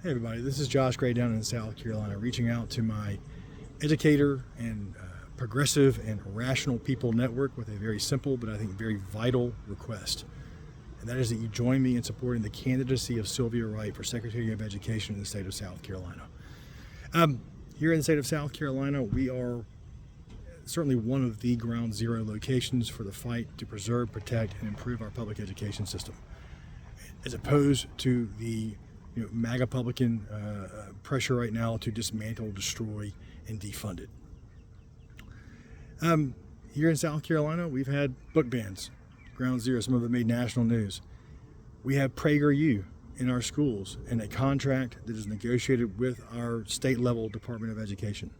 Hey everybody, this is Josh Gray down in South Carolina, reaching out to my educator and progressive and rational people network with a very simple but I think very vital request. And that is that you join me in supporting the candidacy of Sylvia Wright for Secretary of Education in the state of South Carolina. Here in the state of South Carolina, we are certainly one of the ground zero locations for the fight to preserve, protect, and improve our public education system, as opposed to the MAGA Republican pressure right now to dismantle, destroy, and defund it. Here in South Carolina, we've had book bans, ground zero. Some of them made national news. We have PragerU in our schools and a contract that is negotiated with our state level Department of Education.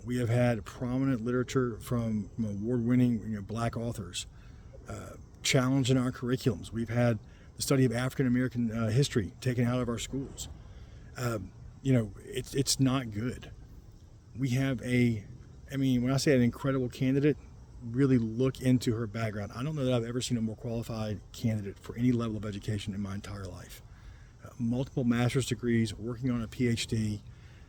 We have had prominent literature from award-winning Black authors challenging our curriculums. We've had the study of African American history taken out of our schools. It's not good. We have when I say an incredible candidate, really look into her background. I don't know that I've ever seen a more qualified candidate for any level of education in my entire life. Multiple master's degrees, working on a PhD,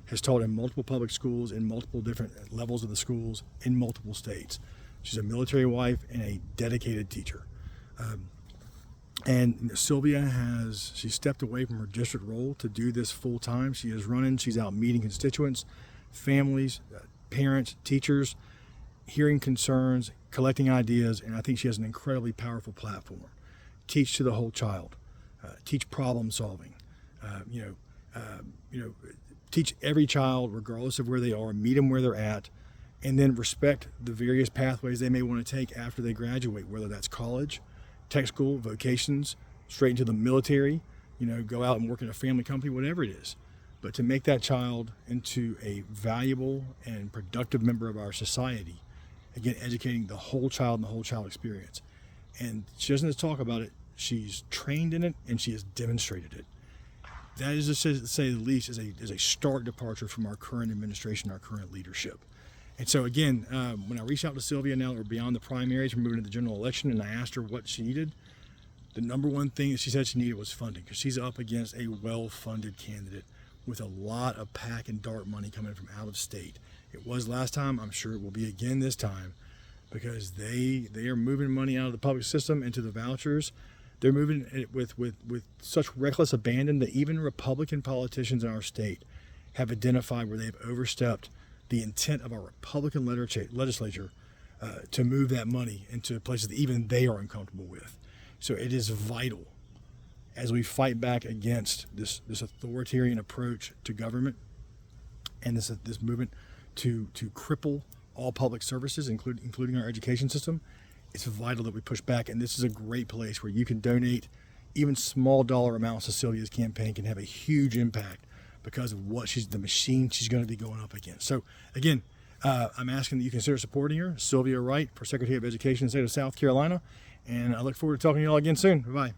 has taught in multiple public schools, in multiple different levels of the schools, in multiple states. She's a military wife and a dedicated teacher. And Sylvia she stepped away from her district role to do this full time. She is running, she's out meeting constituents, families, parents, teachers, hearing concerns, collecting ideas, and I think she has an incredibly powerful platform. Teach to the whole child, teach problem solving, teach every child regardless of where they are, meet them where they're at, and then respect the various pathways they may want to take after they graduate, whether that's college, tech school, vocations, straight into the military, go out and work in a family company, whatever it is. But to make that child into a valuable and productive member of our society, again, educating the whole child and the whole child experience. And she doesn't just talk about it, she's trained in it and she has demonstrated it. That is, to say the least, is a stark departure from our current administration, our current leadership. And so again, when I reached out to Sylvia, now that we're beyond the primaries, we're moving to the general election, and I asked her what she needed, the number one thing that she said she needed was funding, because she's up against a well-funded candidate with a lot of PAC and DART money coming from out of state. It was last time, I'm sure it will be again this time, because they are moving money out of the public system into the vouchers. They're moving it with such reckless abandon that even Republican politicians in our state have identified where they've overstepped the intent of our Republican legislature to move that money into places that even they are uncomfortable with. So it is vital, as we fight back against this authoritarian approach to government and this movement to cripple all public services, including our education system, it's vital that we push back. And this is a great place where you can donate even small dollar amounts to Sylvia's campaign can have a huge impact because of the machine she's going to be going up against. So again, I'm asking that you consider supporting her, Sylvia Wright, for Secretary of Education in the state of South Carolina. And I look forward to talking to you all again soon. Bye-bye.